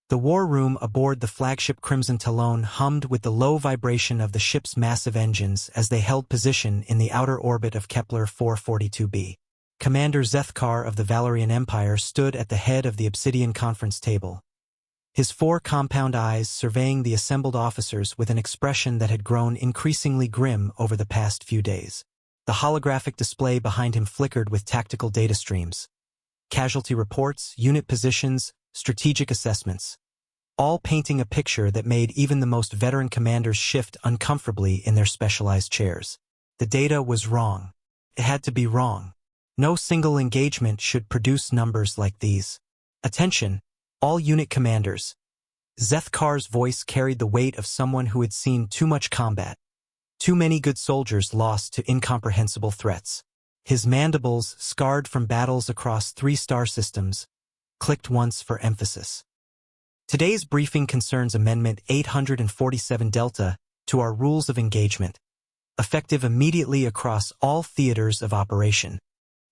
The war room aboard the flagship Crimson Talon hummed with the low vibration of the ship's massive engines as they held position in the outer orbit of Kepler 442b. Commander Zethkar of the Valerian Empire stood at the head of the obsidian conference table, his four compound eyes surveying the assembled officers with an expression that had grown increasingly grim over the past few days. The holographic display behind him flickered with tactical data streams, casualty reports, unit positions, strategic assessments, all painting a picture that made even the most veteran commanders shift uncomfortably in their specialized chairs. The data was wrong. It had to be wrong. No single engagement should produce numbers like these. Attention, all unit commanders. Zethkar's voice carried the weight of someone who had seen too much combat. Too many good soldiers lost to incomprehensible threats. His mandibles, scarred from battles across 3 star systems, clicked once for emphasis. Today's briefing concerns Amendment 847 Delta to our rules of engagement, effective immediately across all theaters of operation.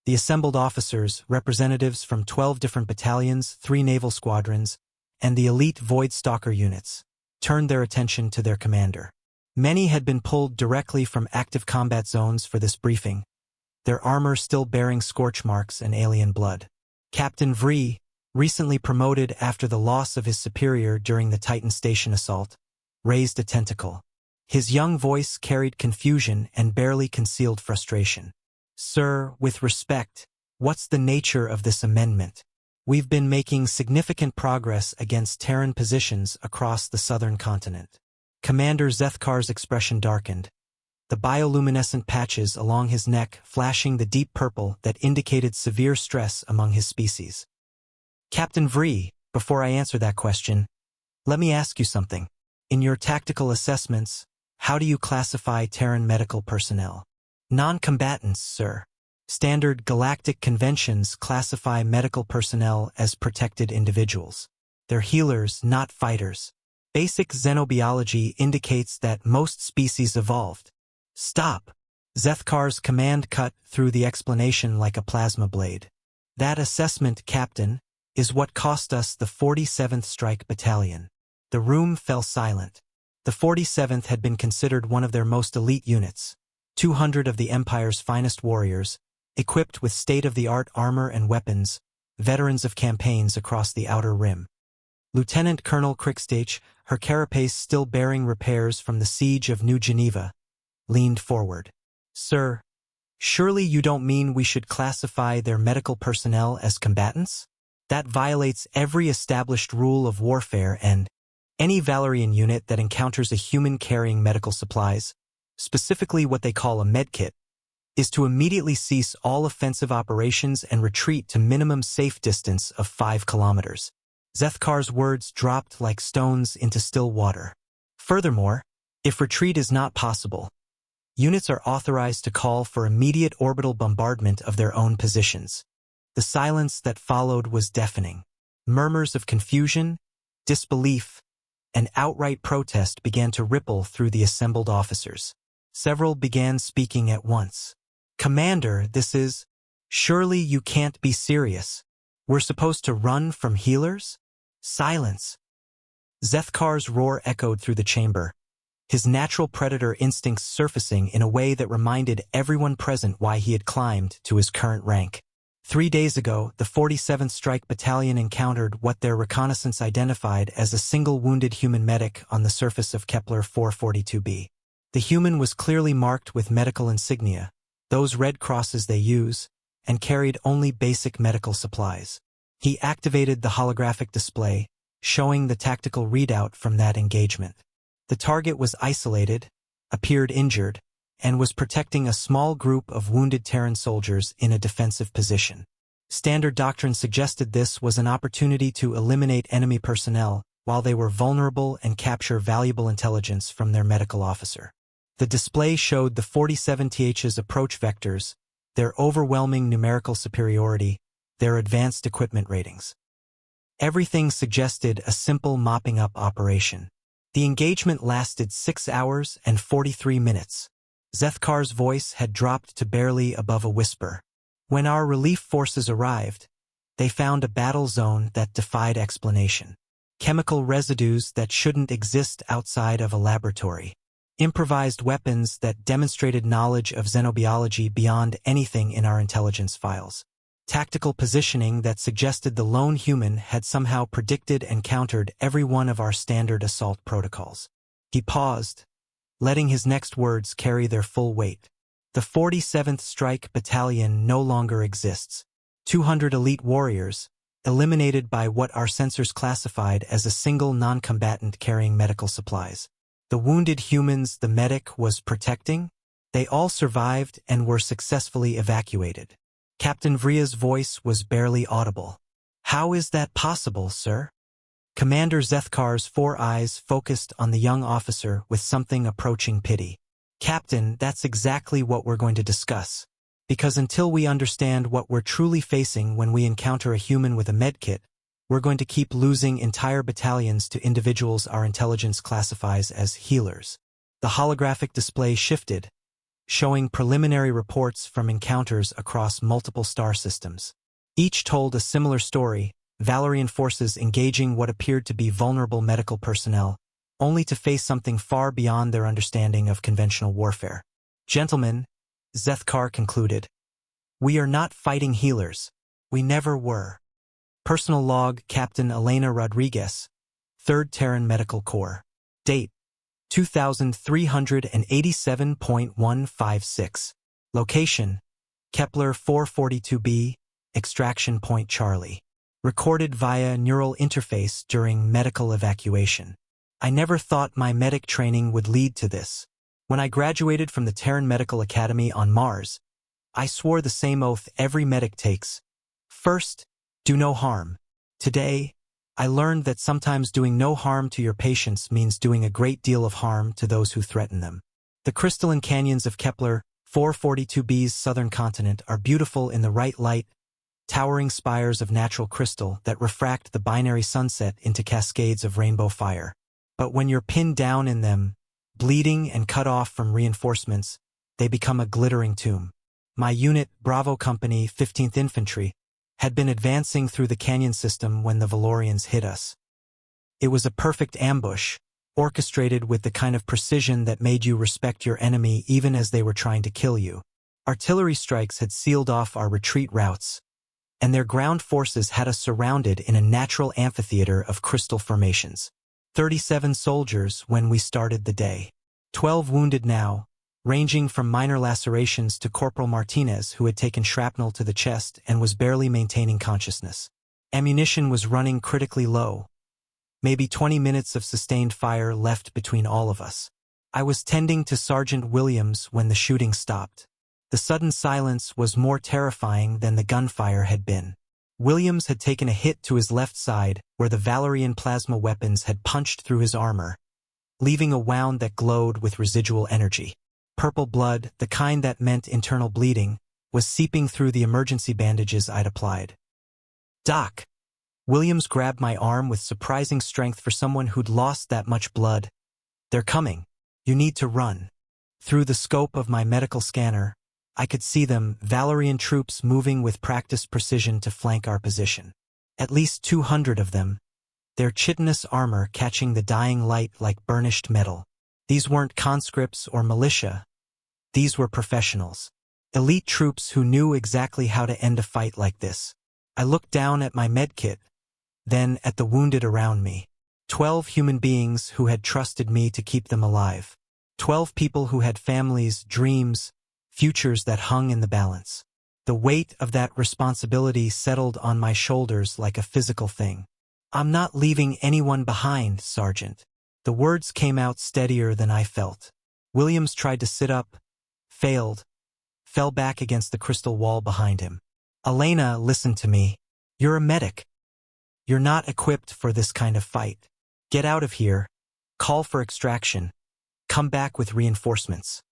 The assembled officers, representatives from 12 different battalions, 3 naval squadrons, and the elite Void Stalker units, turned their attention to their commander. Many had been pulled directly from active combat zones for this briefing, their armor still bearing scorch marks and alien blood. Captain Vree, recently promoted after the loss of his superior during the Titan Station assault, raised a tentacle. His young voice carried confusion and barely concealed frustration. Sir, with respect, what's the nature of this amendment? We've been making significant progress against Terran positions across the southern continent. Commander Zethkar's expression darkened, the bioluminescent patches along his neck flashing the deep purple that indicated severe stress among his species. Captain Vree, before I answer that question, let me ask you something. In your tactical assessments, how do you classify Terran medical personnel? Non-combatants, sir. Standard galactic conventions classify medical personnel as protected individuals. They're healers, not fighters. Basic xenobiology indicates that most species evolved. Stop! Zethkar's command cut through the explanation like a plasma blade. That assessment, Captain, is what cost us the 47th Strike Battalion. The room fell silent. The 47th had been considered one of their most elite units. 200 of the Empire's finest warriors, equipped with state-of-the-art armor and weapons, veterans of campaigns across the Outer Rim. Lieutenant Colonel Crickstach, her carapace still bearing repairs from the siege of New Geneva, leaned forward. Sir, surely you don't mean we should classify their medical personnel as combatants? That violates every established rule of warfare, and any Valerian unit that encounters a human carrying medical supplies, specifically what they call a medkit, is to immediately cease all offensive operations and retreat to minimum safe distance of 5 kilometers. Zethkar's words dropped like stones into still water. Furthermore, if retreat is not possible, units are authorized to call for immediate orbital bombardment of their own positions. The silence that followed was deafening. Murmurs of confusion, disbelief, and outright protest began to ripple through the assembled officers. Several began speaking at once. Commander, this is... Surely you can't be serious. We're supposed to run from healers? Silence. Zethkar's roar echoed through the chamber, his natural predator instincts surfacing in a way that reminded everyone present why he had climbed to his current rank. 3 days ago, the 47th Strike Battalion encountered what their reconnaissance identified as a single wounded human medic on the surface of Kepler 442b. The human was clearly marked with medical insignia, those red crosses they use, and carried only basic medical supplies. He activated the holographic display, showing the tactical readout from that engagement. The target was isolated, appeared injured, and was protecting a small group of wounded Terran soldiers in a defensive position. Standard doctrine suggested this was an opportunity to eliminate enemy personnel while they were vulnerable and capture valuable intelligence from their medical officer. The display showed the 47th's approach vectors, their overwhelming numerical superiority, their advanced equipment ratings. Everything suggested a simple mopping up operation. The engagement lasted 6 hours and 43 minutes. Zethkar's voice had dropped to barely above a whisper. When our relief forces arrived, they found a battle zone that defied explanation. chemical residues that shouldn't exist outside of a laboratory, improvised weapons that demonstrated knowledge of xenobiology beyond anything in our intelligence files, tactical positioning that suggested the lone human had somehow predicted and countered every one of our standard assault protocols. He paused, letting his next words carry their full weight. The 47th Strike Battalion no longer exists. 200 elite warriors, eliminated by what our sensors classified as a single non-combatant carrying medical supplies. The wounded humans the medic was protecting? They all survived and were successfully evacuated. Captain Vria's voice was barely audible. How is that possible, sir? Commander Zethkar's 4 eyes focused on the young officer with something approaching pity. Captain, that's exactly what we're going to discuss. Because until we understand what we're truly facing when we encounter a human with a medkit, we're going to keep losing entire battalions to individuals our intelligence classifies as healers. The holographic display shifted, showing preliminary reports from encounters across multiple star systems. Each told a similar story, Valerian forces engaging what appeared to be vulnerable medical personnel, only to face something far beyond their understanding of conventional warfare. Gentlemen, Zethkar concluded, we are not fighting healers. We never were. Personal log, Captain Elena Rodriguez, 3rd Terran Medical Corps. Date, 2387.156. Location, Kepler 442b, Extraction Point Charlie. Recorded via neural interface during medical evacuation. I never thought my medic training would lead to this. When I graduated from the Terran Medical Academy on Mars, I swore the same oath every medic takes. First, do no harm. Today, I learned that sometimes doing no harm to your patients means doing a great deal of harm to those who threaten them. The crystalline canyons of Kepler 442b's southern continent are beautiful in the right light, towering spires of natural crystal that refract the binary sunset into cascades of rainbow fire. But when you're pinned down in them, bleeding and cut off from reinforcements, they become a glittering tomb. My unit, Bravo Company, 15th Infantry, had been advancing through the canyon system when the Valorians hit us. It was a perfect ambush, orchestrated with the kind of precision that made you respect your enemy even as they were trying to kill you. Artillery strikes had sealed off our retreat routes, and their ground forces had us surrounded in a natural amphitheater of crystal formations. 37 soldiers when we started the day. 12 wounded now, ranging from minor lacerations to Corporal Martinez, who had taken shrapnel to the chest and was barely maintaining consciousness. Ammunition was running critically low. Maybe 20 minutes of sustained fire left between all of us. I was tending to Sergeant Williams when the shooting stopped. The sudden silence was more terrifying than the gunfire had been. Williams had taken a hit to his left side where the Valerian plasma weapons had punched through his armor, leaving a wound that glowed with residual energy. Purple blood, the kind that meant internal bleeding, was seeping through the emergency bandages I'd applied. Doc! Williams grabbed my arm with surprising strength for someone who'd lost that much blood. They're coming. You need to run. Through the scope of my medical scanner, I could see them, Valerian troops moving with practiced precision to flank our position. At least 200 of them, their chitinous armor catching the dying light like burnished metal. These weren't conscripts or militia. These were professionals. Elite troops who knew exactly how to end a fight like this. I looked down at my medkit, then at the wounded around me. 12 human beings who had trusted me to keep them alive. 12 people who had families, dreams, futures that hung in the balance. The weight of that responsibility settled on my shoulders like a physical thing. I'm not leaving anyone behind, Sergeant. The words came out steadier than I felt. Williams tried to sit up, failed, fell back against the crystal wall behind him. Elena, listen to me. You're a medic. You're not equipped for this kind of fight. Get out of here. Call for extraction. Come back with reinforcements.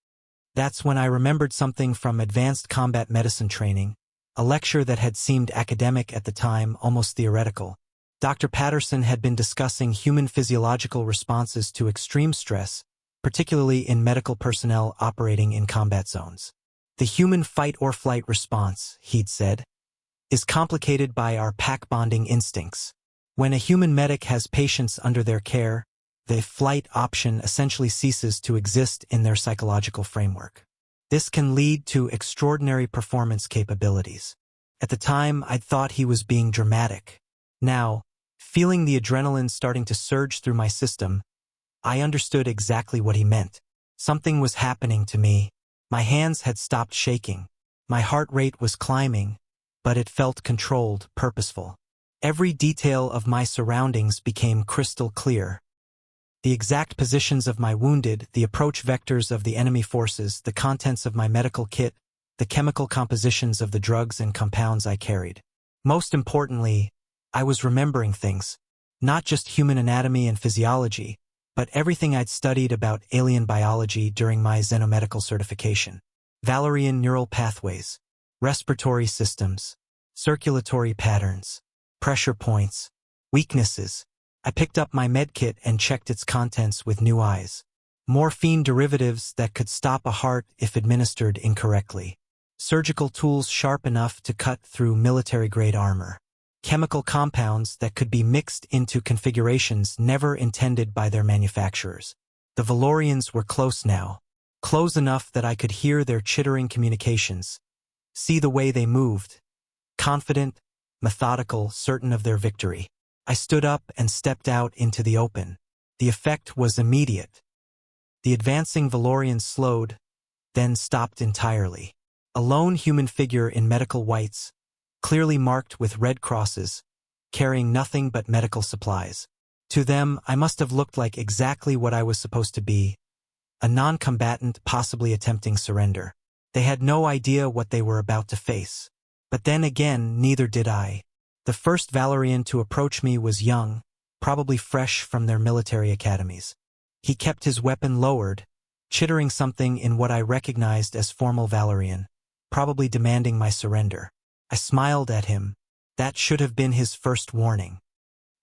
That's when I remembered something from advanced combat medicine training, a lecture that had seemed academic at the time, almost theoretical. Dr. Patterson had been discussing human physiological responses to extreme stress, particularly in medical personnel operating in combat zones. The human fight-or-flight response, he'd said, is complicated by our pack-bonding instincts. When a human medic has patients under their care, the flight option essentially ceases to exist in their psychological framework. This can lead to extraordinary performance capabilities. At the time, I'd thought he was being dramatic. Now, feeling the adrenaline starting to surge through my system, I understood exactly what he meant. Something was happening to me. My hands had stopped shaking. My heart rate was climbing, but it felt controlled, purposeful. Every detail of my surroundings became crystal clear. The exact positions of my wounded, the approach vectors of the enemy forces, the contents of my medical kit, the chemical compositions of the drugs and compounds I carried. Most importantly, I was remembering things. Not just human anatomy and physiology, but everything I'd studied about alien biology during my xenomedical certification. Valerian neural pathways, respiratory systems, circulatory patterns, pressure points, weaknesses. I picked up my medkit and checked its contents with new eyes. Morphine derivatives that could stop a heart if administered incorrectly. Surgical tools sharp enough to cut through military-grade armor. Chemical compounds that could be mixed into configurations never intended by their manufacturers. The Valorians were close now. Close enough that I could hear their chittering communications. See the way they moved. Confident, methodical, certain of their victory. I stood up and stepped out into the open. The effect was immediate. The advancing Valorian slowed, then stopped entirely. A lone human figure in medical whites, clearly marked with red crosses, carrying nothing but medical supplies. To them, I must have looked like exactly what I was supposed to be, a non-combatant possibly attempting surrender. They had no idea what they were about to face. But then again, neither did I. The first Valerian to approach me was young, probably fresh from their military academies. He kept his weapon lowered, chittering something in what I recognized as formal Valerian, probably demanding my surrender. I smiled at him. That should have been his first warning.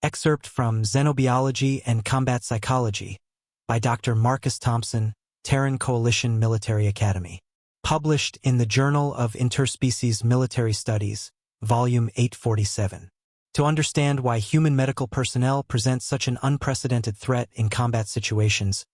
Excerpt from Xenobiology and Combat Psychology by Dr. Marcus Thompson, Terran Coalition Military Academy. Published in the Journal of Interspecies Military Studies, Volume 847. To understand why human medical personnel present such an unprecedented threat in combat situations,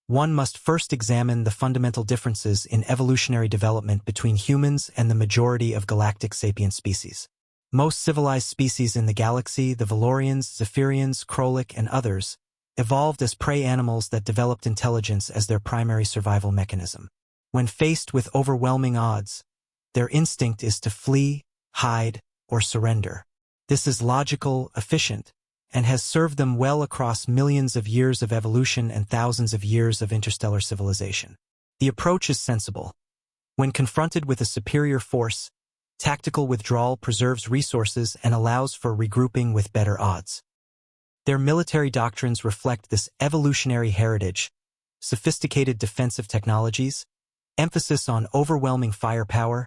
one must first examine the fundamental differences in evolutionary development between humans and the majority of galactic sapient species. Most civilized species in the galaxy, the Valorians, Zephyrians, Krolik, and others, evolved as prey animals that developed intelligence as their primary survival mechanism. When faced with overwhelming odds, their instinct is to flee, hide, or surrender. This is logical, efficient, and has served them well across millions of years of evolution and thousands of years of interstellar civilization. The approach is sensible. When confronted with a superior force, tactical withdrawal preserves resources and allows for regrouping with better odds. Their military doctrines reflect this evolutionary heritage: sophisticated defensive technologies, emphasis on overwhelming firepower,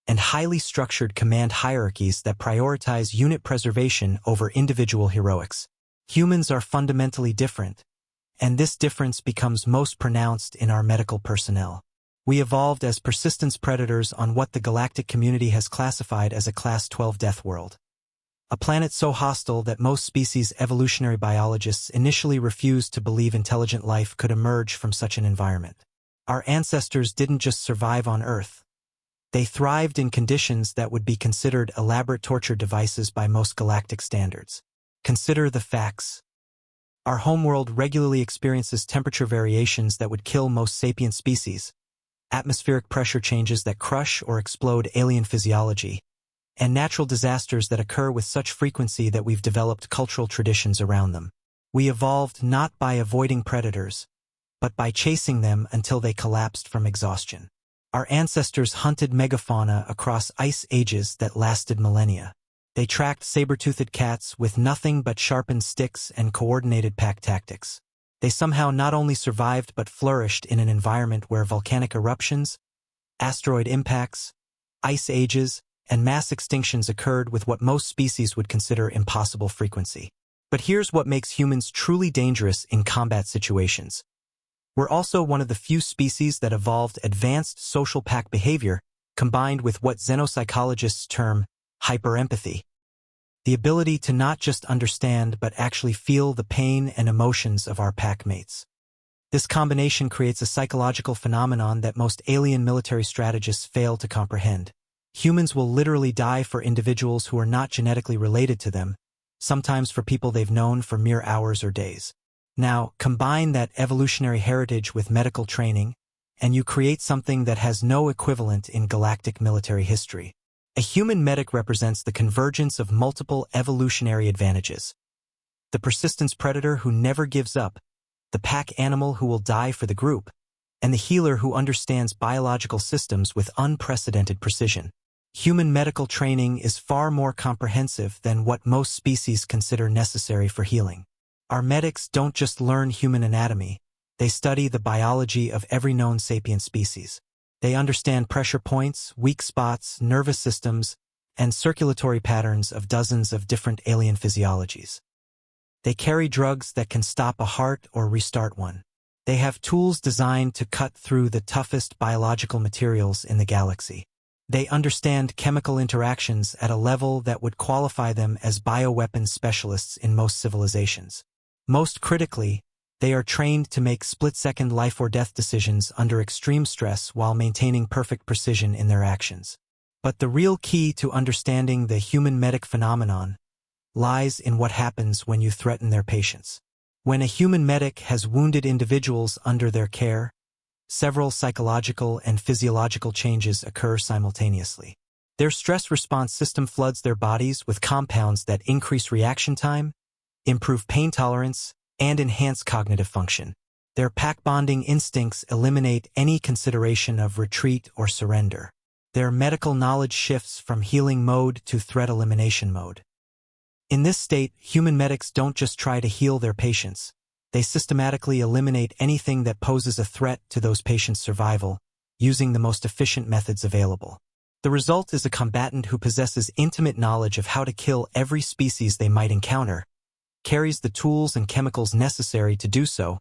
and highly structured command hierarchies that prioritize unit preservation over individual heroics. Humans are fundamentally different, and this difference becomes most pronounced in our medical personnel. We evolved as persistence predators on what the galactic community has classified as a Class 12 death world. A planet so hostile that most species evolutionary biologists initially refused to believe intelligent life could emerge from such an environment. Our ancestors didn't just survive on Earth. They thrived in conditions that would be considered elaborate torture devices by most galactic standards. Consider the facts. Our homeworld regularly experiences temperature variations that would kill most sapient species, atmospheric pressure changes that crush or explode alien physiology, and natural disasters that occur with such frequency that we've developed cultural traditions around them. We evolved not by avoiding predators, but by chasing them until they collapsed from exhaustion. Our ancestors hunted megafauna across ice ages that lasted millennia. They tracked saber-toothed cats with nothing but sharpened sticks and coordinated pack tactics. They somehow not only survived but flourished in an environment where volcanic eruptions, asteroid impacts, ice ages, and mass extinctions occurred with what most species would consider impossible frequency. But here's what makes humans truly dangerous in combat situations. We're also one of the few species that evolved advanced social pack behavior combined with what xenopsychologists term hyperempathy. the ability to not just understand but actually feel the pain and emotions of our pack mates. This combination creates a psychological phenomenon that most alien military strategists fail to comprehend. Humans will literally die for individuals who are not genetically related to them, sometimes for people they've known for mere hours or days. Now, combine that evolutionary heritage with medical training, and you create something that has no equivalent in galactic military history. A human medic represents the convergence of multiple evolutionary advantages. The persistence predator who never gives up, the pack animal who will die for the group, and the healer who understands biological systems with unprecedented precision. Human medical training is far more comprehensive than what most species consider necessary for healing. Our medics don't just learn human anatomy, they study the biology of every known sapient species. They understand pressure points, weak spots, nervous systems, and circulatory patterns of dozens of different alien physiologies. They carry drugs that can stop a heart or restart one. They have tools designed to cut through the toughest biological materials in the galaxy. They understand chemical interactions at a level that would qualify them as bioweapons specialists in most civilizations. Most critically, they are trained to make split-second life-or-death decisions under extreme stress while maintaining perfect precision in their actions. But the real key to understanding the human medic phenomenon lies in what happens when you threaten their patients. When a human medic has wounded individuals under their care, several psychological and physiological changes occur simultaneously. Their stress response system floods their bodies with compounds that increase reaction time, improve pain tolerance, and enhance cognitive function. Their pack bonding instincts eliminate any consideration of retreat or surrender. Their medical knowledge shifts from healing mode to threat elimination mode. In this state, human medics don't just try to heal their patients. They systematically eliminate anything that poses a threat to those patients' survival, using the most efficient methods available. The result is a combatant who possesses intimate knowledge of how to kill every species they might encounter, carries the tools and chemicals necessary to do so,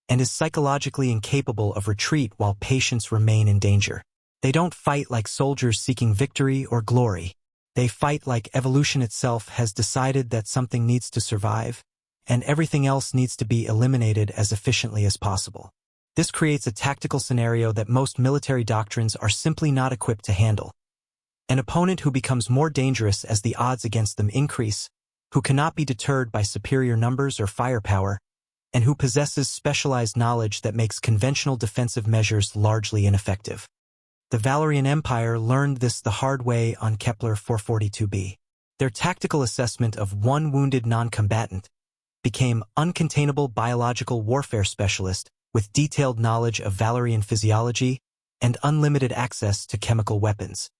and is psychologically incapable of retreat while patients remain in danger. They don't fight like soldiers seeking victory or glory. They fight like evolution itself has decided that something needs to survive, and everything else needs to be eliminated as efficiently as possible. This creates a tactical scenario that most military doctrines are simply not equipped to handle. An opponent who becomes more dangerous as the odds against them increase, who cannot be deterred by superior numbers or firepower, and who possesses specialized knowledge that makes conventional defensive measures largely ineffective. The Valerian Empire learned this the hard way on Kepler 442b. Their tactical assessment of one wounded non-combatant became uncontainable biological warfare specialist with detailed knowledge of Valerian physiology and unlimited access to chemical weapons.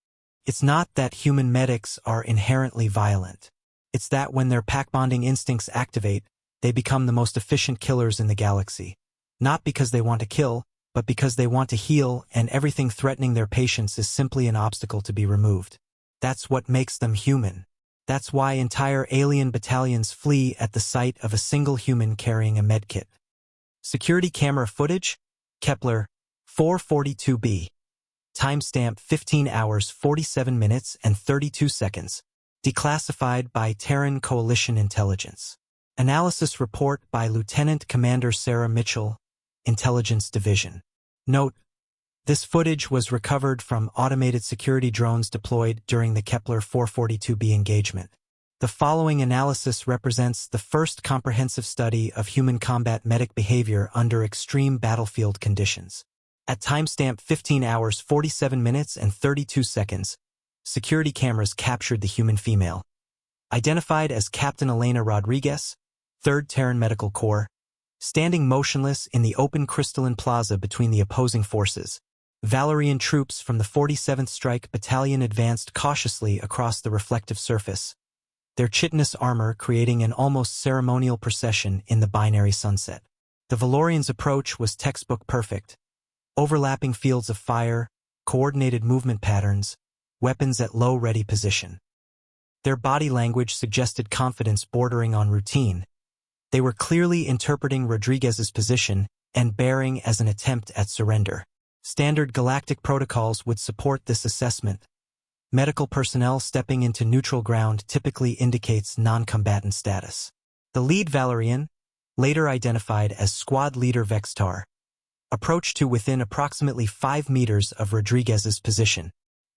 It's not that human medics are inherently violent. It's that when their pack-bonding instincts activate, they become the most efficient killers in the galaxy. Not because they want to kill, but because they want to heal, and everything threatening their patients is simply an obstacle to be removed. That's what makes them human. That's why entire alien battalions flee at the sight of a single human carrying a medkit. Security camera footage? Kepler 442b. Timestamp 15 hours 47 minutes and 32 seconds. Declassified by Terran Coalition Intelligence. Analysis report by Lieutenant Commander Sarah Mitchell, Intelligence Division. Note: this footage was recovered from automated security drones deployed during the Kepler 442b engagement. The following analysis represents the first comprehensive study of human combat medic behavior under extreme battlefield conditions. At timestamp 15 hours 47 minutes and 32 seconds, security cameras captured the human female. Identified as Captain Elena Rodriguez, 3rd Terran Medical Corps, standing motionless in the open crystalline plaza between the opposing forces. Valerian troops from the 47th Strike Battalion advanced cautiously across the reflective surface, their chitinous armor creating an almost ceremonial procession in the binary sunset. The Valorians' approach was textbook perfect. Overlapping fields of fire, coordinated movement patterns, weapons at low ready position. Their body language suggested confidence bordering on routine. They were clearly interpreting Rodriguez's position and bearing as an attempt at surrender. Standard galactic protocols would support this assessment. Medical personnel stepping into neutral ground typically indicates non-combatant status. The lead Valerian, later identified as Squad Leader Vextar, approached to within approximately 5 meters of Rodriguez's position.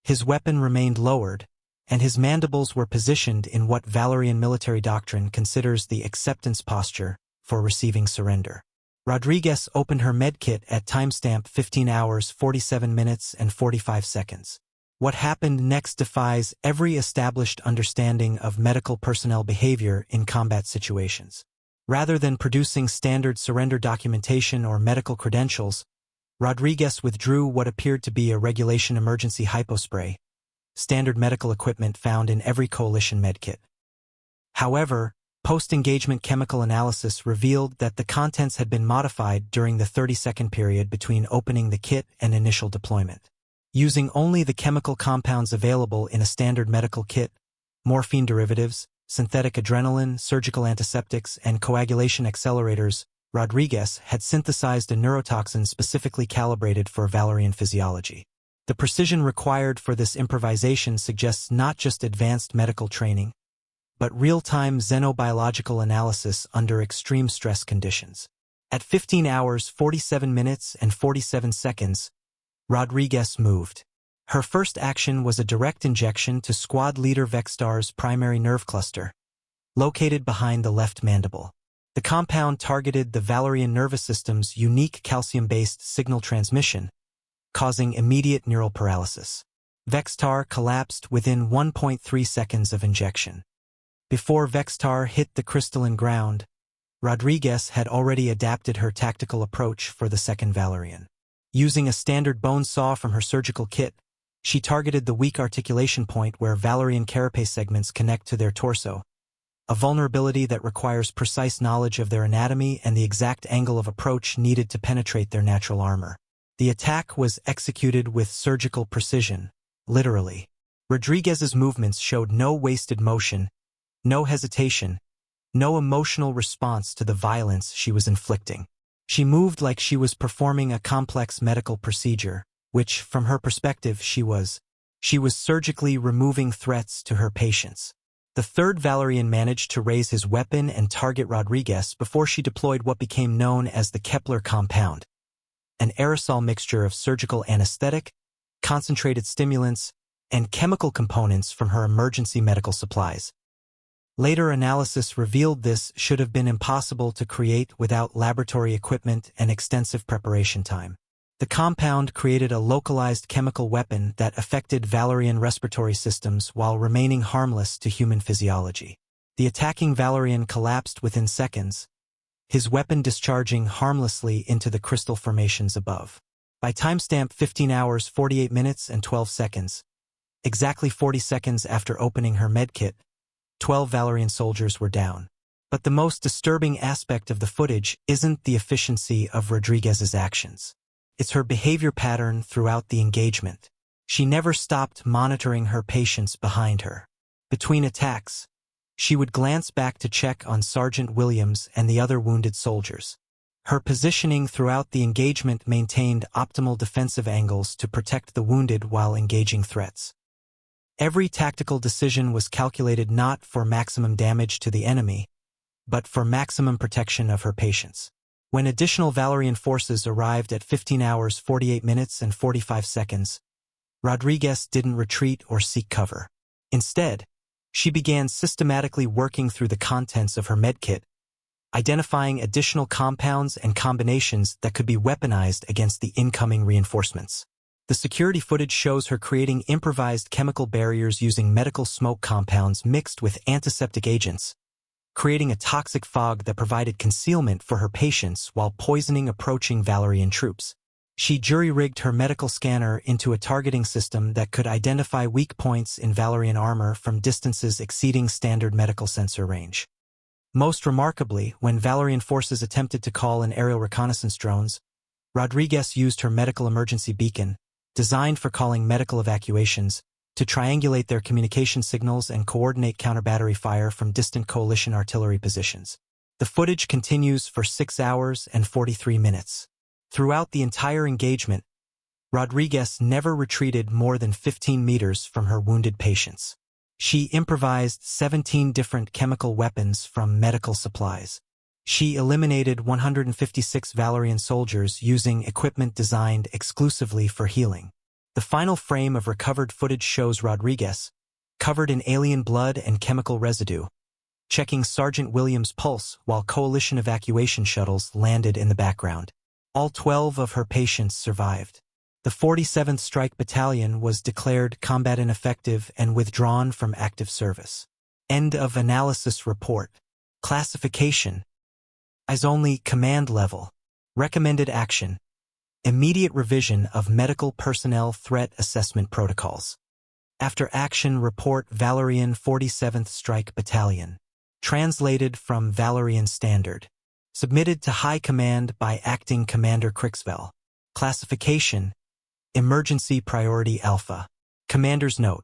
His weapon remained lowered, and his mandibles were positioned in what Valerian military doctrine considers the acceptance posture for receiving surrender. Rodriguez opened her medkit at timestamp 15 hours 47 minutes and 45 seconds. What happened next defies every established understanding of medical personnel behavior in combat situations. Rather than producing standard surrender documentation or medical credentials, Rodriguez withdrew what appeared to be a regulation emergency hypospray, standard medical equipment found in every coalition medkit. However, post-engagement chemical analysis revealed that the contents had been modified during the 30-second period between opening the kit and initial deployment. Using only the chemical compounds available in a standard medical kit, morphine derivatives, synthetic adrenaline, surgical antiseptics, and coagulation accelerators, Rodriguez had synthesized a neurotoxin specifically calibrated for Valerian physiology. The precision required for this improvisation suggests not just advanced medical training, but real-time xenobiological analysis under extreme stress conditions. At 15 hours 47 minutes and 47 seconds, Rodriguez moved. Her first action was a direct injection to Squad Leader Vextar's primary nerve cluster, located behind the left mandible. The compound targeted the Valerian nervous system's unique calcium-based signal transmission, causing immediate neural paralysis. Vextar collapsed within 1.3 seconds of injection. Before Vextar hit the crystalline ground, Rodriguez had already adapted her tactical approach for the second Valerian. Using a standard bone saw from her surgical kit, she targeted the weak articulation point where Valerian carapace segments connect to their torso, a vulnerability that requires precise knowledge of their anatomy and the exact angle of approach needed to penetrate their natural armor. The attack was executed with surgical precision, literally. Rodriguez's movements showed no wasted motion, no hesitation, no emotional response to the violence she was inflicting. She moved like she was performing a complex medical procedure, which, from her perspective, she was surgically removing threats to her patients. The third Valerian managed to raise his weapon and target Rodriguez before she deployed what became known as the Kepler compound, an aerosol mixture of surgical anesthetic, concentrated stimulants, and chemical components from her emergency medical supplies. Later analysis revealed this should have been impossible to create without laboratory equipment and extensive preparation time. The compound created a localized chemical weapon that affected Valerian respiratory systems while remaining harmless to human physiology. The attacking Valerian collapsed within seconds, his weapon discharging harmlessly into the crystal formations above. By timestamp 15 hours 48 minutes and 12 seconds, exactly 40 seconds after opening her medkit, 12 Valerian soldiers were down. But the most disturbing aspect of the footage isn't the efficiency of Rodriguez's actions. It's her behavior pattern throughout the engagement. She never stopped monitoring her patients behind her. Between attacks, she would glance back to check on Sergeant Williams and the other wounded soldiers. Her positioning throughout the engagement maintained optimal defensive angles to protect the wounded while engaging threats. Every tactical decision was calculated not for maximum damage to the enemy, but for maximum protection of her patients. When additional Valerian forces arrived at 15 hours 48 minutes and 45 seconds, Rodriguez didn't retreat or seek cover. Instead, she began systematically working through the contents of her medkit, identifying additional compounds and combinations that could be weaponized against the incoming reinforcements. The security footage shows her creating improvised chemical barriers using medical smoke compounds mixed with antiseptic agents, creating a toxic fog that provided concealment for her patients while poisoning approaching Valerian troops. She jury-rigged her medical scanner into a targeting system that could identify weak points in Valerian armor from distances exceeding standard medical sensor range. Most remarkably, when Valerian forces attempted to call in aerial reconnaissance drones, Rodriguez used her medical emergency beacon, designed for calling medical evacuations, to triangulate their communication signals and coordinate counter-battery fire from distant coalition artillery positions. The footage continues for 6 hours and 43 minutes. Throughout the entire engagement, Rodriguez never retreated more than 15 meters from her wounded patients. She improvised 17 different chemical weapons from medical supplies. She eliminated 156 Valerian soldiers using equipment designed exclusively for healing. The final frame of recovered footage shows Rodriguez, covered in alien blood and chemical residue, checking Sergeant Williams' pulse while coalition evacuation shuttles landed in the background. All 12 of her patients survived. The 47th Strike Battalion was declared combat ineffective and withdrawn from active service. End of analysis report. Classification. As only command level. Recommended action. Immediate revision of medical personnel threat assessment protocols. After action report Valerian 47th Strike Battalion. Translated from Valerian Standard. Submitted to High Command by Acting Commander Krixvel. Classification. Emergency Priority Alpha. Commander's Note.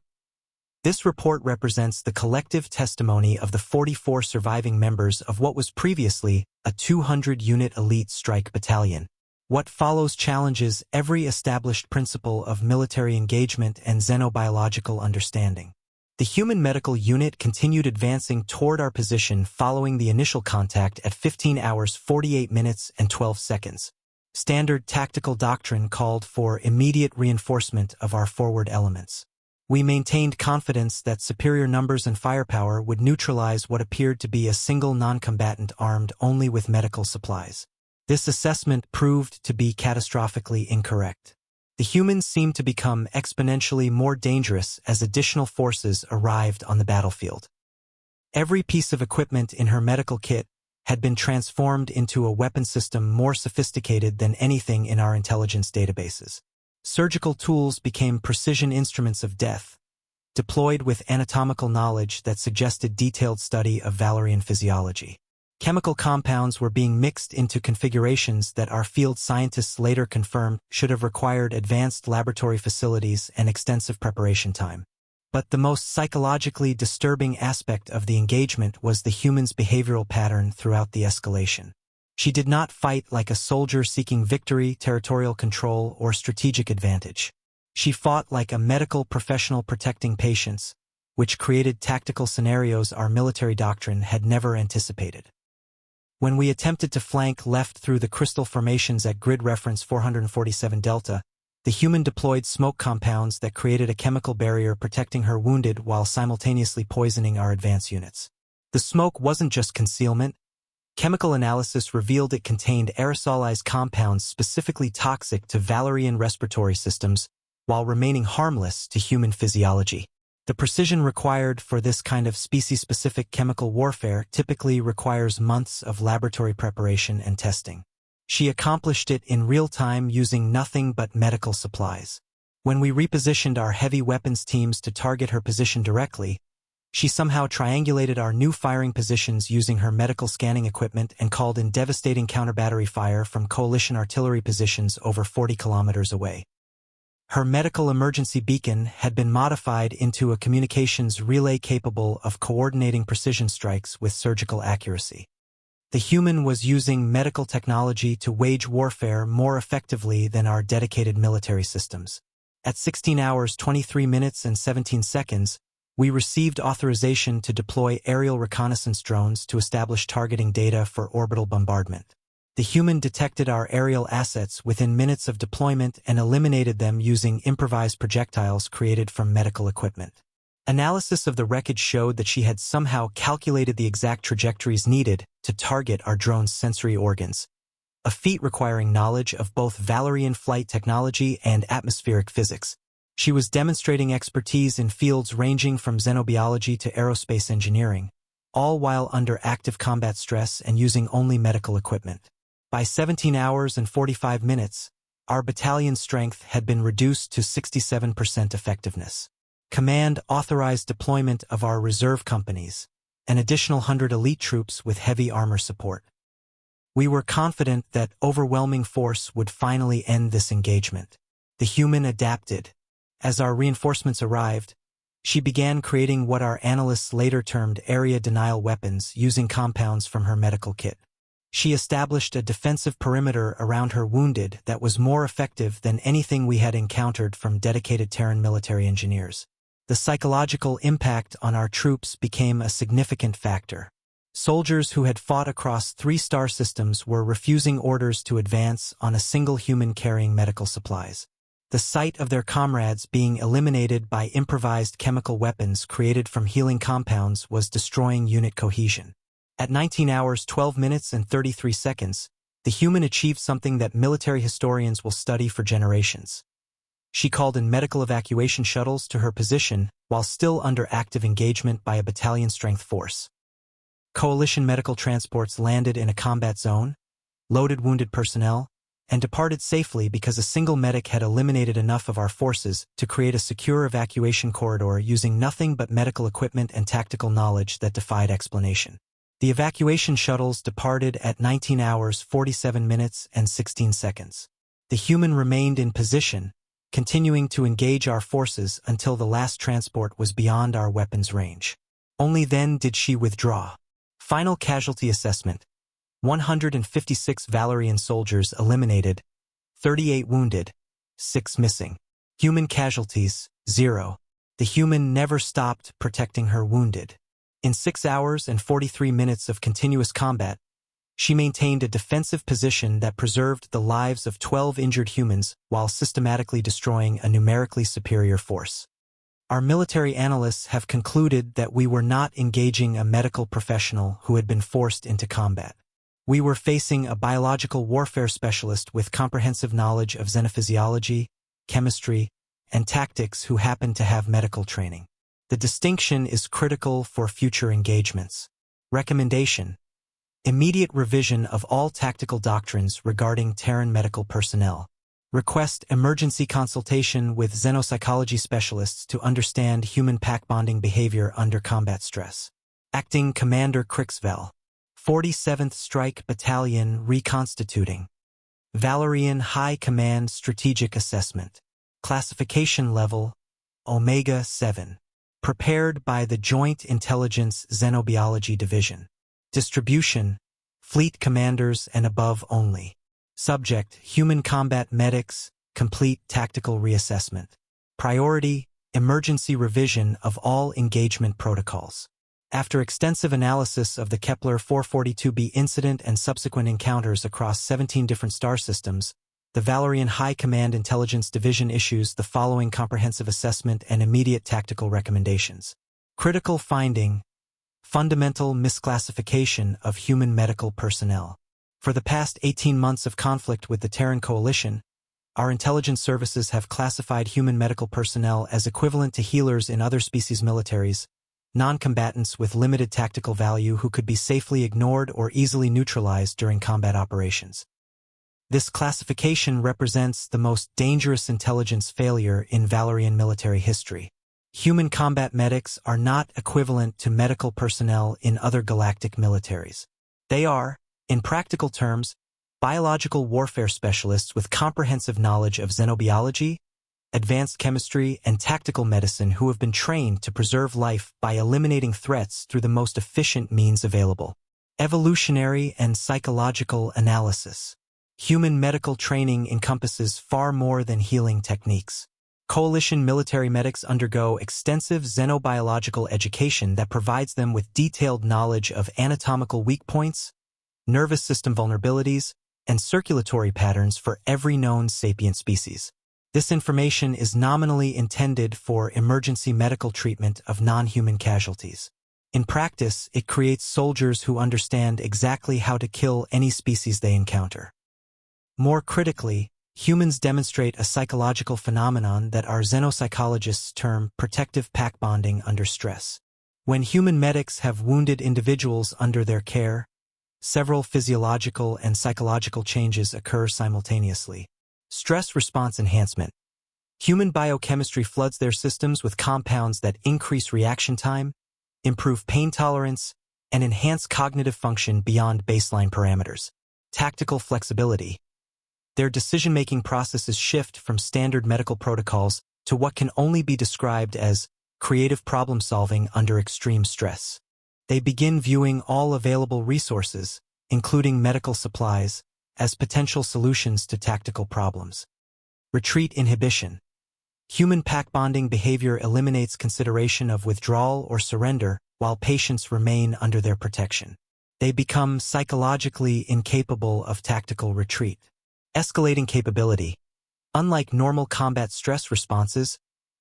This report represents the collective testimony of the 44 surviving members of what was previously a 200-unit elite strike battalion. What follows challenges every established principle of military engagement and xenobiological understanding. The human medical unit continued advancing toward our position following the initial contact at 15 hours 48 minutes and 12 seconds. Standard tactical doctrine called for immediate reinforcement of our forward elements. We maintained confidence that superior numbers and firepower would neutralize what appeared to be a single non-combatant armed only with medical supplies. This assessment proved to be catastrophically incorrect. The humans seemed to become exponentially more dangerous as additional forces arrived on the battlefield. Every piece of equipment in her medical kit had been transformed into a weapon system more sophisticated than anything in our intelligence databases. Surgical tools became precision instruments of death, deployed with anatomical knowledge that suggested detailed study of Valerian physiology. Chemical compounds were being mixed into configurations that our field scientists later confirmed should have required advanced laboratory facilities and extensive preparation time. But the most psychologically disturbing aspect of the engagement was the human's behavioral pattern throughout the escalation. She did not fight like a soldier seeking victory, territorial control, or strategic advantage. She fought like a medical professional protecting patients, which created tactical scenarios our military doctrine had never anticipated. When we attempted to flank left through the crystal formations at grid reference 447 Delta, the human deployed smoke compounds that created a chemical barrier protecting her wounded while simultaneously poisoning our advance units. The smoke wasn't just concealment. Chemical analysis revealed it contained aerosolized compounds specifically toxic to Valerian respiratory systems while remaining harmless to human physiology. The precision required for this kind of species-specific chemical warfare typically requires months of laboratory preparation and testing. She accomplished it in real time using nothing but medical supplies. When we repositioned our heavy weapons teams to target her position directly, she somehow triangulated our new firing positions using her medical scanning equipment and called in devastating counter-battery fire from coalition artillery positions over 40 kilometers away. Her medical emergency beacon had been modified into a communications relay capable of coordinating precision strikes with surgical accuracy. The human was using medical technology to wage warfare more effectively than our dedicated military systems. At 16 hours 23 minutes and 17 seconds, we received authorization to deploy aerial reconnaissance drones to establish targeting data for orbital bombardment. The human detected our aerial assets within minutes of deployment and eliminated them using improvised projectiles created from medical equipment. Analysis of the wreckage showed that she had somehow calculated the exact trajectories needed to target our drone's sensory organs, a feat requiring knowledge of both Valerian flight technology and atmospheric physics. She was demonstrating expertise in fields ranging from xenobiology to aerospace engineering, all while under active combat stress and using only medical equipment. By 17 hours and 45 minutes, our battalion's strength had been reduced to 67% effectiveness. Command authorized deployment of our reserve companies, an additional 100 elite troops with heavy armor support. We were confident that overwhelming force would finally end this engagement. The human adapted. As our reinforcements arrived, she began creating what our analysts later termed area denial weapons using compounds from her medical kit. She established a defensive perimeter around her wounded that was more effective than anything we had encountered from dedicated Terran military engineers. The psychological impact on our troops became a significant factor. Soldiers who had fought across 3 star systems were refusing orders to advance on a single human carrying medical supplies. The sight of their comrades being eliminated by improvised chemical weapons created from healing compounds was destroying unit cohesion. At 19 hours 12 minutes and 33 seconds, the human achieved something that military historians will study for generations. She called in medical evacuation shuttles to her position while still under active engagement by a battalion-strength force. Coalition medical transports landed in a combat zone, loaded wounded personnel, and departed safely because a single medic had eliminated enough of our forces to create a secure evacuation corridor using nothing but medical equipment and tactical knowledge that defied explanation. The evacuation shuttles departed at 19 hours 47 minutes and 16 seconds. The human remained in position, continuing to engage our forces until the last transport was beyond our weapons range. Only then did she withdraw. Final casualty assessment: 156 Valerian soldiers eliminated, 38 wounded, 6 missing. Human casualties, 0. The human never stopped protecting her wounded. In 6 hours and 43 minutes of continuous combat, she maintained a defensive position that preserved the lives of 12 injured humans while systematically destroying a numerically superior force. Our military analysts have concluded that we were not engaging a medical professional who had been forced into combat. We were facing a biological warfare specialist with comprehensive knowledge of xenophysiology, chemistry, and tactics who happened to have medical training. The distinction is critical for future engagements. Recommendation: immediate revision of all tactical doctrines regarding Terran medical personnel. Request emergency consultation with xenopsychology specialists to understand human pack bonding behavior under combat stress. Acting Commander Krixvel. 47th Strike Battalion reconstituting. Valerian High Command Strategic Assessment. Classification Level Omega 7. Prepared by the Joint Intelligence Xenobiology Division. Distribution: Fleet Commanders and above only. Subject: Human Combat Medics, complete tactical reassessment. Priority: emergency revision of all engagement protocols. After extensive analysis of the Kepler 442b incident and subsequent encounters across 17 different star systems, the Valerian High Command Intelligence Division issues the following comprehensive assessment and immediate tactical recommendations. Critical finding: fundamental misclassification of human medical personnel. For the past 18 months of conflict with the Terran Coalition, our intelligence services have classified human medical personnel as equivalent to healers in other species' militaries, non-combatants with limited tactical value who could be safely ignored or easily neutralized during combat operations. This classification represents the most dangerous intelligence failure in Valerian military history. Human combat medics are not equivalent to medical personnel in other galactic militaries. They are, in practical terms, biological warfare specialists with comprehensive knowledge of xenobiology, advanced chemistry, and tactical medicine who have been trained to preserve life by eliminating threats through the most efficient means available. Evolutionary and psychological analysis. Human medical training encompasses far more than healing techniques. Coalition military medics undergo extensive xenobiological education that provides them with detailed knowledge of anatomical weak points, nervous system vulnerabilities, and circulatory patterns for every known sapient species. This information is nominally intended for emergency medical treatment of non-human casualties. In practice, it creates soldiers who understand exactly how to kill any species they encounter. More critically, humans demonstrate a psychological phenomenon that our xenopsychologists term protective pack bonding under stress. When human medics have wounded individuals under their care, several physiological and psychological changes occur simultaneously. Stress response enhancement. Human biochemistry floods their systems with compounds that increase reaction time, improve pain tolerance, and enhance cognitive function beyond baseline parameters. Tactical flexibility. Their decision-making processes shift from standard medical protocols to what can only be described as creative problem-solving under extreme stress. They begin viewing all available resources, including medical supplies, as potential solutions to tactical problems. Retreat inhibition. Human pack bonding behavior eliminates consideration of withdrawal or surrender while patients remain under their protection. They become psychologically incapable of tactical retreat. Escalating capability. Unlike normal combat stress responses,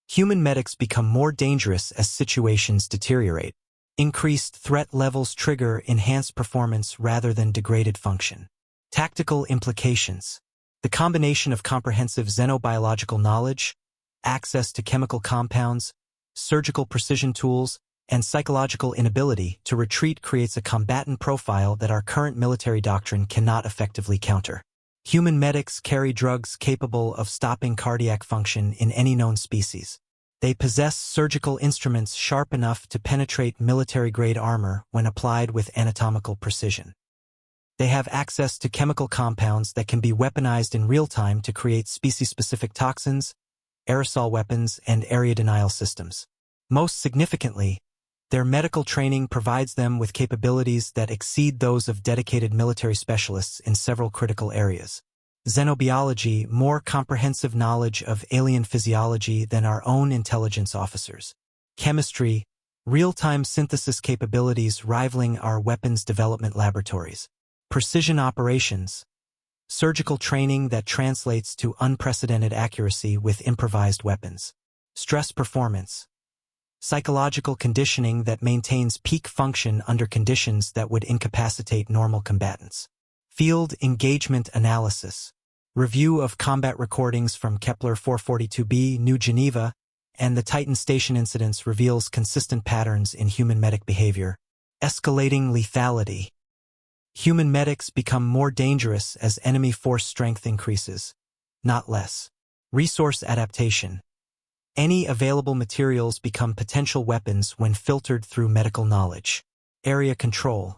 human medics become more dangerous as situations deteriorate. Increased threat levels trigger enhanced performance rather than degraded function. Tactical implications. The combination of comprehensive xenobiological knowledge, access to chemical compounds, surgical precision tools, and psychological inability to retreat creates a combatant profile that our current military doctrine cannot effectively counter. Human medics carry drugs capable of stopping cardiac function in any known species. They possess surgical instruments sharp enough to penetrate military-grade armor when applied with anatomical precision. They have access to chemical compounds that can be weaponized in real time to create species-specific toxins, aerosol weapons, and area denial systems. Most significantly, their medical training provides them with capabilities that exceed those of dedicated military specialists in several critical areas. Xenobiology, more comprehensive knowledge of alien physiology than our own intelligence officers. Chemistry, real-time synthesis capabilities rivaling our weapons development laboratories. Precision operations, surgical training that translates to unprecedented accuracy with improvised weapons. Stress performance, psychological conditioning that maintains peak function under conditions that would incapacitate normal combatants. Field engagement analysis, review of combat recordings from Kepler 442b, New Geneva, and the Titan Station incidents reveals consistent patterns in human medic behavior. Escalating lethality. Human medics become more dangerous as enemy force strength increases, not less. Resource adaptation. Any available materials become potential weapons when filtered through medical knowledge. Area control.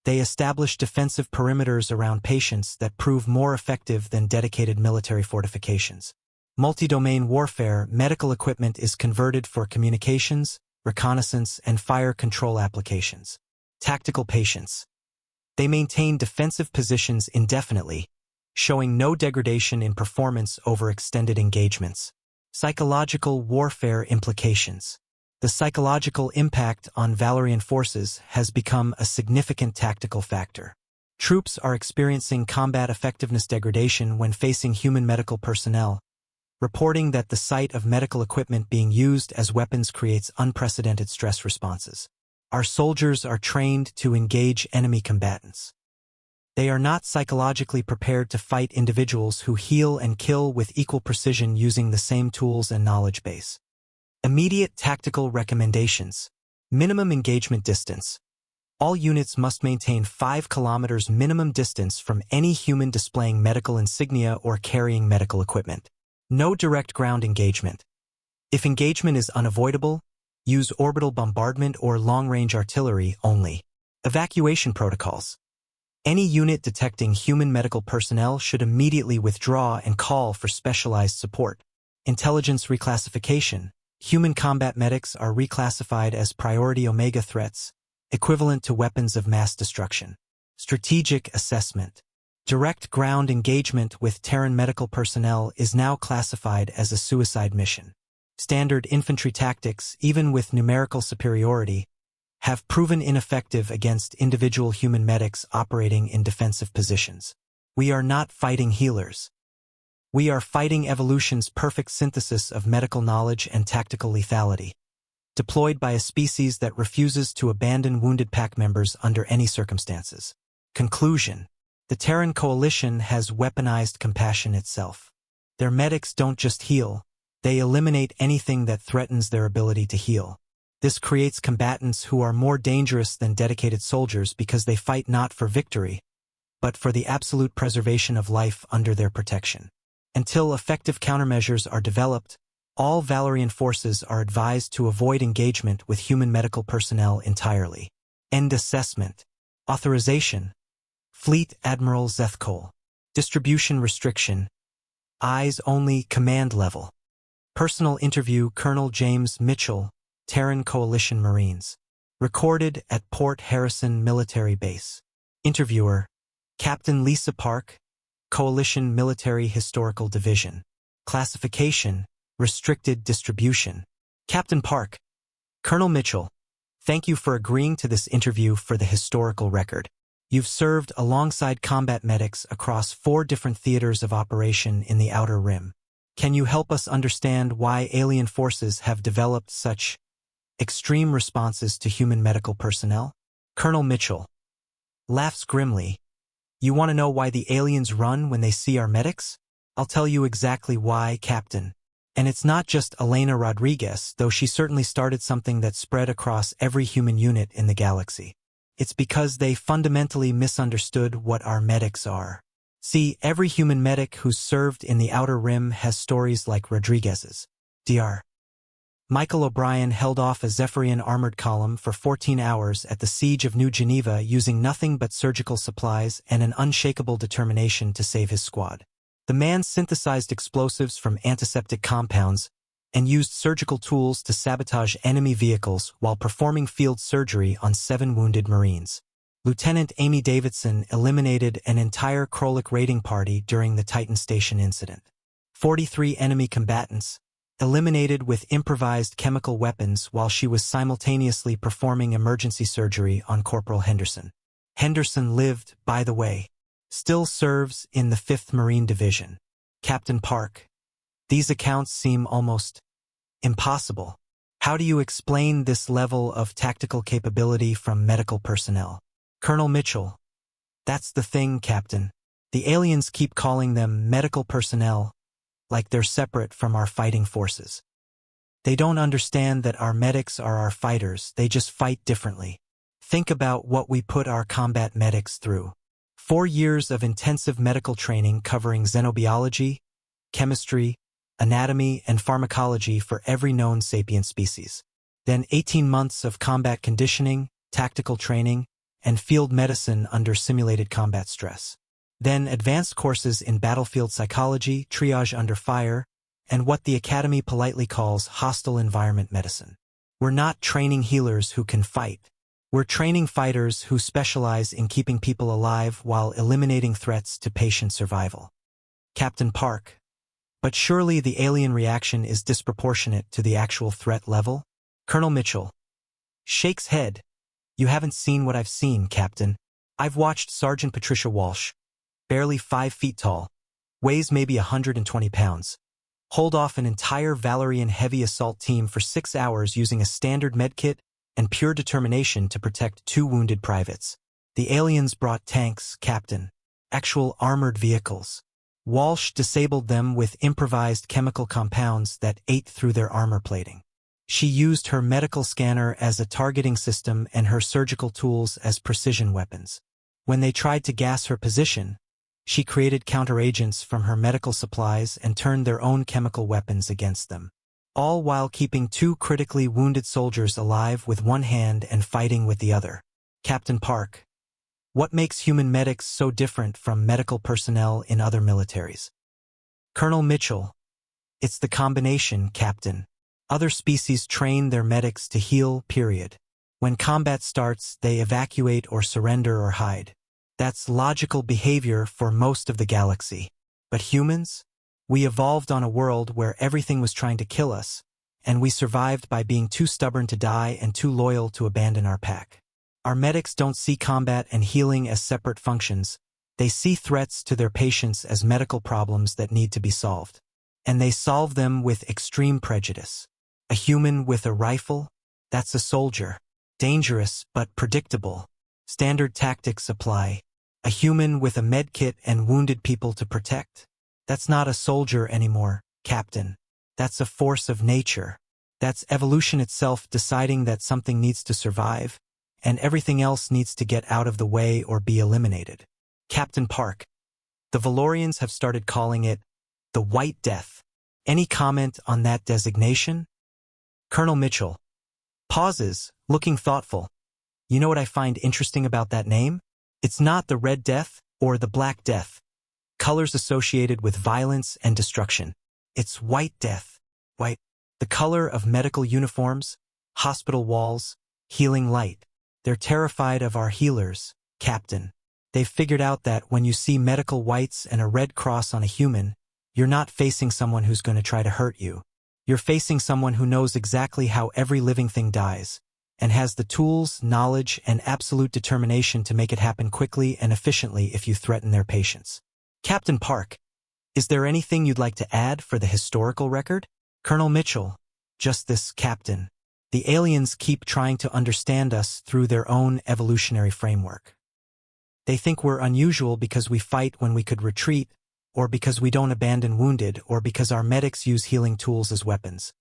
They establish defensive perimeters around patients that prove more effective than dedicated military fortifications. Multi-domain warfare, medical equipment is converted for communications, reconnaissance, and fire control applications. Tactical patience. They maintain defensive positions indefinitely, showing no degradation in performance over extended engagements. Psychological warfare implications. The psychological impact on Valerian forces has become a significant tactical factor. Troops are experiencing combat effectiveness degradation when facing human medical personnel, reporting that the sight of medical equipment being used as weapons creates unprecedented stress responses. Our soldiers are trained to engage enemy combatants. They are not psychologically prepared to fight individuals who heal and kill with equal precision using the same tools and knowledge base. Immediate tactical recommendations. Minimum engagement distance. All units must maintain 5 kilometers minimum distance from any human displaying medical insignia or carrying medical equipment. No direct ground engagement. If engagement is unavoidable, use orbital bombardment or long-range artillery only. Evacuation protocols. Any unit detecting human medical personnel should immediately withdraw and call for specialized support. Intelligence reclassification. Human combat medics are reclassified as priority Omega threats, equivalent to weapons of mass destruction. Strategic assessment. Direct ground engagement with Terran medical personnel is now classified as a suicide mission. Standard infantry tactics, even with numerical superiority, have proven ineffective against individual human medics operating in defensive positions. We are not fighting healers. We are fighting evolution's perfect synthesis of medical knowledge and tactical lethality, deployed by a species that refuses to abandon wounded pack members under any circumstances. Conclusion. The Terran coalition has weaponized compassion itself. Their medics don't just heal, they eliminate anything that threatens their ability to heal. This creates combatants who are more dangerous than dedicated soldiers because they fight not for victory, but for the absolute preservation of life under their protection. Until effective countermeasures are developed, all Valerian forces are advised to avoid engagement with human medical personnel entirely. End assessment. Authorization. Fleet Admiral Zethkol. Distribution restriction. Eyes only command level. Personal interview Colonel James Mitchell, Terran Coalition Marines. Recorded at Port Harrison Military Base. Interviewer, Captain Lisa Park, Coalition Military Historical Division. Classification, Restricted Distribution. Captain Park, Colonel Mitchell, thank you for agreeing to this interview for the historical record. You've served alongside combat medics across 4 different theaters of operation in the Outer Rim. Can you help us understand why alien forces have developed such extreme responses to human medical personnel? Colonel Mitchell laughs grimly. You want to know why the aliens run when they see our medics? I'll tell you exactly why, Captain. And it's not just Elena Rodriguez, though she certainly started something that spread across every human unit in the galaxy. It's because they fundamentally misunderstood what our medics are. See, every human medic who's served in the Outer Rim has stories like Rodriguez's. Dr. Michael O'Brien held off a Zephyrian armored column for 14 hours at the siege of New Geneva using nothing but surgical supplies and an unshakable determination to save his squad. The man synthesized explosives from antiseptic compounds and used surgical tools to sabotage enemy vehicles while performing field surgery on 7 wounded Marines. Lieutenant Amy Davidson eliminated an entire Krolik raiding party during the Titan Station incident. 43 enemy combatants eliminated with improvised chemical weapons while she was simultaneously performing emergency surgery on Corporal Henderson. Henderson lived, by the way, still serves in the 5th Marine Division. Captain Park, these accounts seem almost impossible. How do you explain this level of tactical capability from medical personnel? Colonel Mitchell, that's the thing, Captain. The aliens keep calling them medical personnel, like they're separate from our fighting forces. They don't understand that our medics are our fighters, they just fight differently. Think about what we put our combat medics through. 4 years of intensive medical training covering xenobiology, chemistry, anatomy, and pharmacology for every known sapient species. Then 18 months of combat conditioning, tactical training, and field medicine under simulated combat stress. Then advanced courses in battlefield psychology, triage under fire, and what the Academy politely calls hostile environment medicine. We're not training healers who can fight. We're training fighters who specialize in keeping people alive while eliminating threats to patient survival. Captain Park, but surely the alien reaction is disproportionate to the actual threat level? Colonel Mitchell shakes head. You haven't seen what I've seen, Captain. I've watched Sergeant Patricia Walsh, barely 5 feet tall, weighs maybe 120 pounds, hold off an entire Valerian heavy assault team for 6 hours using a standard medkit and pure determination to protect 2 wounded privates. The aliens brought tanks, Captain. Actual armored vehicles. Walsh disabled them with improvised chemical compounds that ate through their armor plating. She used her medical scanner as a targeting system and her surgical tools as precision weapons. When they tried to gas her position, she created counteragents from her medical supplies and turned their own chemical weapons against them. All while keeping 2 critically wounded soldiers alive with one hand and fighting with the other. Captain Park, what makes human medics so different from medical personnel in other militaries? Colonel Mitchell, it's the combination, Captain. Other species train their medics to heal, period. When combat starts, they evacuate or surrender or hide. That's logical behavior for most of the galaxy. But humans? We evolved on a world where everything was trying to kill us, and we survived by being too stubborn to die and too loyal to abandon our pack. Our medics don't see combat and healing as separate functions. They see threats to their patients as medical problems that need to be solved. And they solve them with extreme prejudice. A human with a rifle? That's a soldier. Dangerous, but predictable. Standard tactics apply. A human with a medkit and wounded people to protect? That's not a soldier anymore, Captain. That's a force of nature. That's evolution itself deciding that something needs to survive, and everything else needs to get out of the way or be eliminated. Captain Park, the Valorians have started calling it the White Death. Any comment on that designation? Colonel Mitchell pauses, looking thoughtful. You know what I find interesting about that name? It's not the Red Death or the Black Death, colors associated with violence and destruction. It's White Death. White, the color of medical uniforms, hospital walls, healing light. They're terrified of our healers, Captain. They've figured out that when you see medical whites and a red cross on a human, you're not facing someone who's going to try to hurt you. You're facing someone who knows exactly how every living thing dies, and has the tools, knowledge, and absolute determination to make it happen quickly and efficiently if you threaten their patience. Captain Park, is there anything you'd like to add for the historical record? Colonel Mitchell, just this, Captain. The aliens keep trying to understand us through their own evolutionary framework. They think we're unusual because we fight when we could retreat, or because we don't abandon wounded, or because our medics use healing tools as weapons.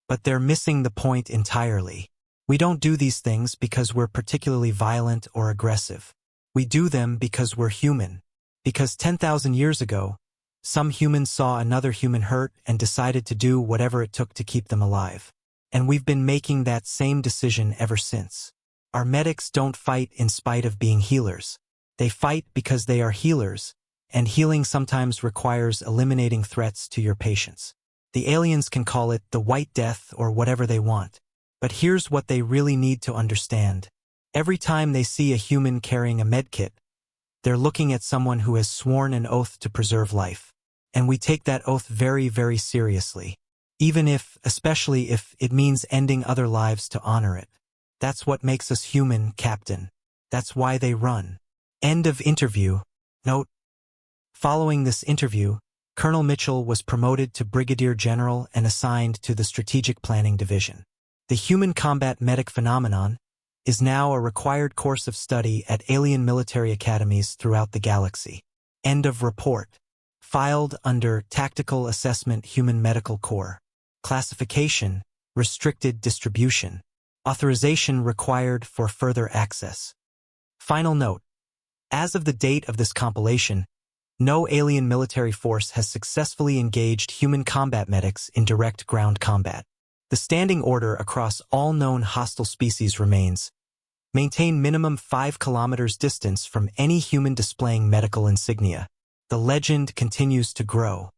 But they're missing the point entirely. We don't do these things because we're particularly violent or aggressive. We do them because we're human. Because 10,000 years ago, some humans saw another human hurt and decided to do whatever it took to keep them alive. And we've been making that same decision ever since. Our medics don't fight in spite of being healers. They fight because they are healers, and healing sometimes requires eliminating threats to your patients. The aliens can call it the White Death or whatever they want. But here's what they really need to understand. Every time they see a human carrying a medkit, they're looking at someone who has sworn an oath to preserve life. And we take that oath very, very seriously. Even if, especially if, it means ending other lives to honor it. That's what makes us human, Captain. That's why they run. End of interview. Note: following this interview, Colonel Mitchell was promoted to Brigadier General and assigned to the Strategic Planning Division. The Human Combat Medic phenomenon is now a required course of study at alien military academies throughout the galaxy. End of report. Filed under Tactical Assessment Human Medical Corps. Classification: Restricted Distribution. Authorization required for further access. Final note: as of the date of this compilation, no alien military force has successfully engaged human combat medics in direct ground combat. The standing order across all known hostile species remains: maintain minimum 5 kilometers distance from any human displaying medical insignia. The legend continues to grow.